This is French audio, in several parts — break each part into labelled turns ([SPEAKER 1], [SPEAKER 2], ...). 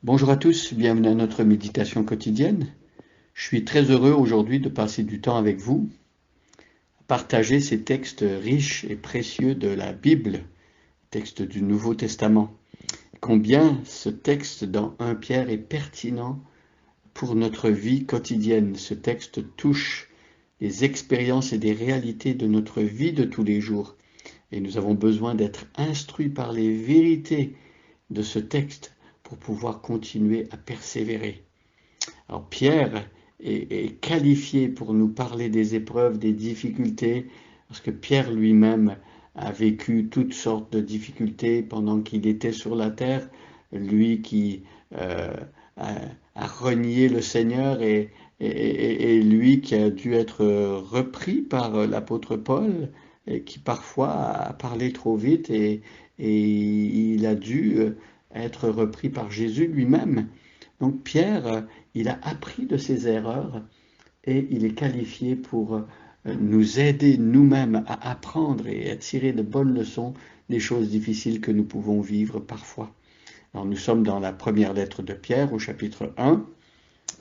[SPEAKER 1] Bonjour à tous, bienvenue à notre méditation quotidienne. Je suis très heureux aujourd'hui de passer du temps avec vous, partager ces textes riches et précieux de la Bible, texte du Nouveau Testament. Combien ce texte dans 1 Pierre est pertinent pour notre vie quotidienne. Ce texte touche les expériences et des réalités de notre vie de tous les jours. Et nous avons besoin d'être instruits par les vérités de ce texte pour pouvoir continuer à persévérer. Alors Pierre est qualifié pour nous parler des épreuves, des difficultés, parce que Pierre lui-même a vécu toutes sortes de difficultés pendant qu'il était sur la terre, lui qui a renié le Seigneur et lui qui a dû être repris par l'apôtre Paul, et qui parfois a parlé trop vite et il a dû être repris par Jésus lui-même. Donc Pierre, il a appris de ses erreurs et il est qualifié pour nous aider nous-mêmes à apprendre et à tirer de bonnes leçons des choses difficiles que nous pouvons vivre parfois. Alors nous sommes dans la première lettre de Pierre au chapitre 1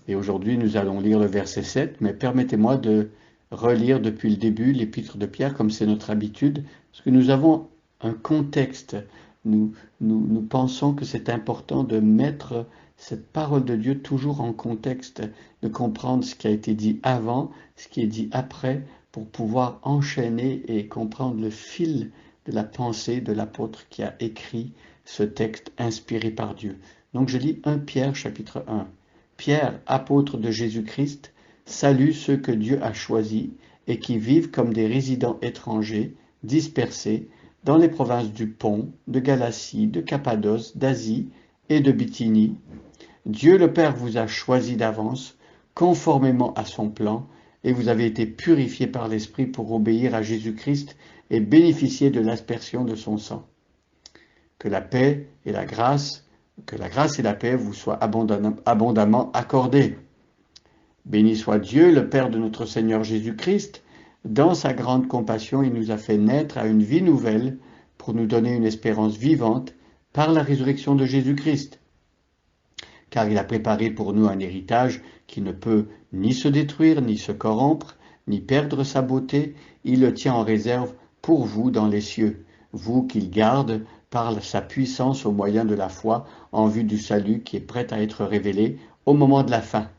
[SPEAKER 1] et aujourd'hui nous allons lire le verset 7, mais permettez-moi de relire depuis le début l'épître de Pierre comme c'est notre habitude, parce que nous avons un contexte. Nous pensons que c'est important de mettre cette parole de Dieu toujours en contexte, de comprendre ce qui a été dit avant, ce qui est dit après, pour pouvoir enchaîner et comprendre le fil de la pensée de l'apôtre qui a écrit ce texte inspiré par Dieu. Donc je lis 1 Pierre chapitre 1. Pierre, apôtre de Jésus-Christ, salue ceux que Dieu a choisis et qui vivent comme des résidents étrangers, dispersés, dans les provinces du Pont, de Galatie, de Cappadoce, d'Asie et de Bithynie. Dieu le Père vous a choisi d'avance, conformément à son plan, et vous avez été purifiés par l'Esprit pour obéir à Jésus-Christ et bénéficier de l'aspersion de son sang. Que la paix et la grâce et la paix vous soient abondamment accordées. Béni soit Dieu, le Père de notre Seigneur Jésus-Christ. Dans sa grande compassion, il nous a fait naître à une vie nouvelle pour nous donner une espérance vivante par la résurrection de Jésus-Christ. Car il a préparé pour nous un héritage qui ne peut ni se détruire, ni se corrompre, ni perdre sa beauté. Il le tient en réserve pour vous dans les cieux, vous qu'il garde par sa puissance au moyen de la foi en vue du salut qui est prêt à être révélé au moment de la fin.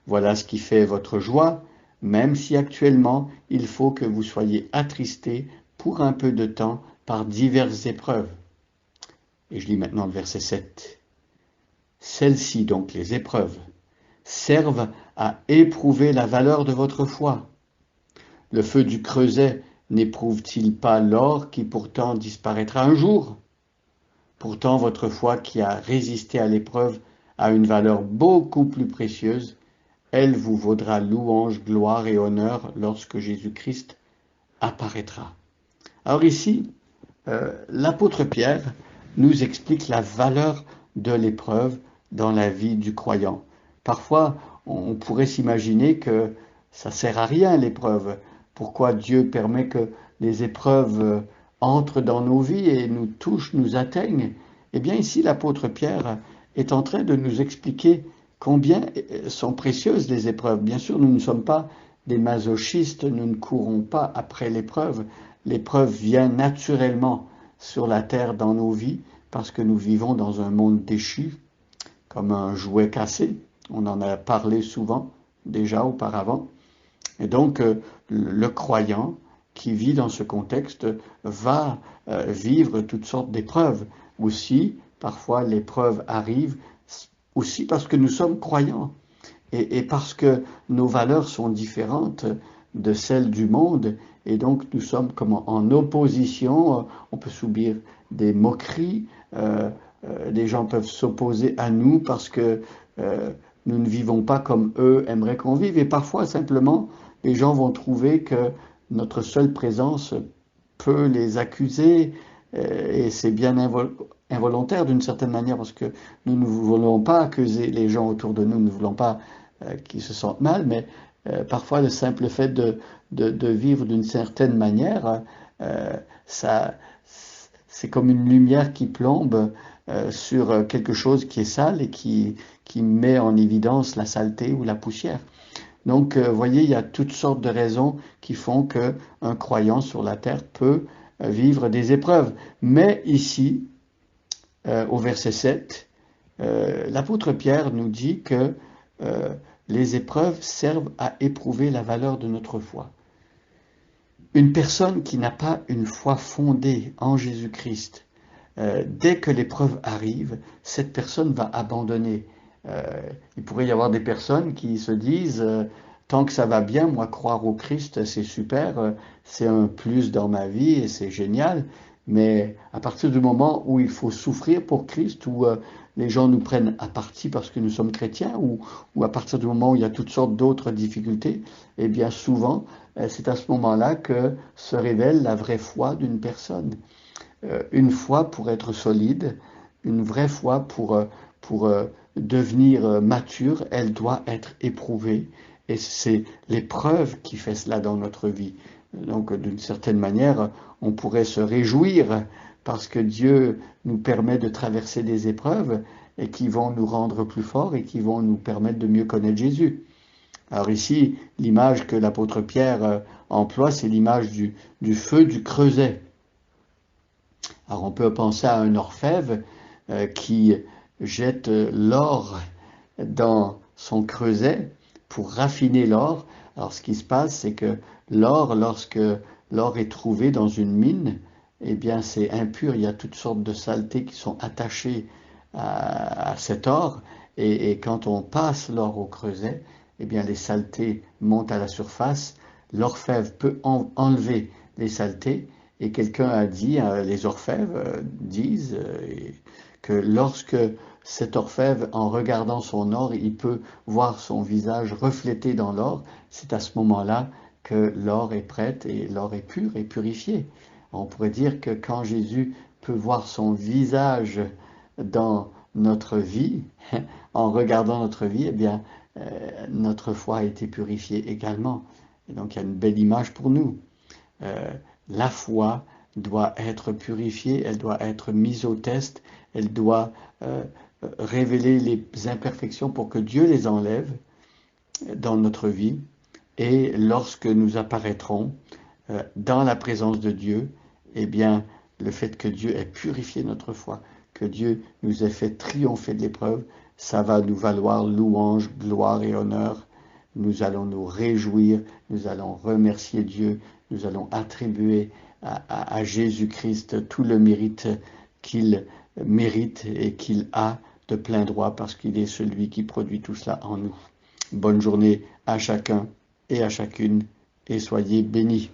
[SPEAKER 1] Voilà ce qui fait votre joie, même si actuellement il faut que vous soyez attristés pour un peu de temps par diverses épreuves. Et je lis maintenant le verset 7. Celles-ci, donc les épreuves, servent à éprouver la valeur de votre foi. Le feu du creuset n'éprouve-t-il pas l'or qui pourtant disparaîtra un jour? Pourtant votre foi qui a résisté à l'épreuve a une valeur beaucoup plus précieuse. Elle vous vaudra louange, gloire et honneur lorsque Jésus-Christ apparaîtra. Alors ici, l'apôtre Pierre nous explique la valeur de l'épreuve dans la vie du croyant. Parfois, on pourrait s'imaginer que ça ne sert à rien l'épreuve. Pourquoi Dieu permet que les épreuves entrent dans nos vies et nous touchent, nous atteignent? Eh bien ici, l'apôtre Pierre est en train de nous expliquer combien sont précieuses les épreuves. Bien sûr, nous ne sommes pas des masochistes, nous ne courons pas après l'épreuve. L'épreuve vient naturellement sur la terre dans nos vies parce que nous vivons dans un monde déchu, comme un jouet cassé. On en a parlé souvent déjà auparavant. Et donc, le croyant qui vit dans ce contexte va vivre toutes sortes d'épreuves. Aussi, parfois, l'épreuve arrive aussi parce que nous sommes croyants et parce que nos valeurs sont différentes de celles du monde et donc nous sommes comme en opposition. On peut subir des moqueries, des gens peuvent s'opposer à nous parce que nous ne vivons pas comme eux aimeraient qu'on vive et parfois simplement les gens vont trouver que notre seule présence peut les accuser et c'est bien involontaire d'une certaine manière parce que nous ne voulons pas accuser les gens autour de nous, nous ne voulons pas qu'ils se sentent mal, mais parfois le simple fait de vivre d'une certaine manière, ça, c'est comme une lumière qui plombe sur quelque chose qui est sale et qui met en évidence la saleté ou la poussière. Donc, vous voyez, il y a toutes sortes de raisons qui font qu'un croyant sur la terre peut vivre des épreuves. Mais ici, au verset 7, l'apôtre Pierre nous dit que les épreuves servent à éprouver la valeur de notre foi. Une personne qui n'a pas une foi fondée en Jésus-Christ, dès que l'épreuve arrive, cette personne va abandonner. Il pourrait y avoir des personnes qui se disent tant que ça va bien, moi croire au Christ c'est super, c'est un plus dans ma vie et c'est génial, mais à partir du moment où il faut souffrir pour Christ, où les gens nous prennent à partie parce que nous sommes chrétiens, ou à partir du moment où il y a toutes sortes d'autres difficultés, eh bien souvent c'est à ce moment-là que se révèle la vraie foi d'une personne. Une foi pour être solide, une vraie foi pour devenir mature, elle doit être éprouvée. Et c'est l'épreuve qui fait cela dans notre vie. Donc, d'une certaine manière, on pourrait se réjouir parce que Dieu nous permet de traverser des épreuves et qui vont nous rendre plus forts et qui vont nous permettre de mieux connaître Jésus. Alors ici, l'image que l'apôtre Pierre emploie, c'est l'image du feu du creuset. Alors on peut penser à un orfèvre qui jette l'or dans son creuset pour raffiner l'or. Alors ce qui se passe, c'est que l'or, lorsque l'or est trouvé dans une mine, eh bien c'est impur, il y a toutes sortes de saletés qui sont attachées à cet or. Et quand on passe l'or au creuset, eh bien les saletés montent à la surface. L'orfèvre peut enlever les saletés. Et quelqu'un a dit, les orfèvres disent que lorsque cet orfèvre, en regardant son or, il peut voir son visage reflété dans l'or, c'est à ce moment-là que l'or est prêt et l'or est pur et purifié. On pourrait dire que quand Jésus peut voir son visage dans notre vie, en regardant notre vie, eh bien, notre foi a été purifiée également. Et donc, il y a une belle image pour nous. La foi doit être purifiée, elle doit être mise au test, elle doit révéler les imperfections pour que Dieu les enlève dans notre vie. Et lorsque nous apparaîtrons dans la présence de Dieu, eh bien, le fait que Dieu ait purifié notre foi, que Dieu nous ait fait triompher de l'épreuve, ça va nous valoir louange, gloire et honneur. Nous allons nous réjouir, nous allons remercier Dieu, nous allons attribuer à Jésus-Christ tout le mérite qu'il mérite et qu'il a de plein droit parce qu'il est celui qui produit tout cela en nous. Bonne journée à chacun et à chacune et soyez bénis.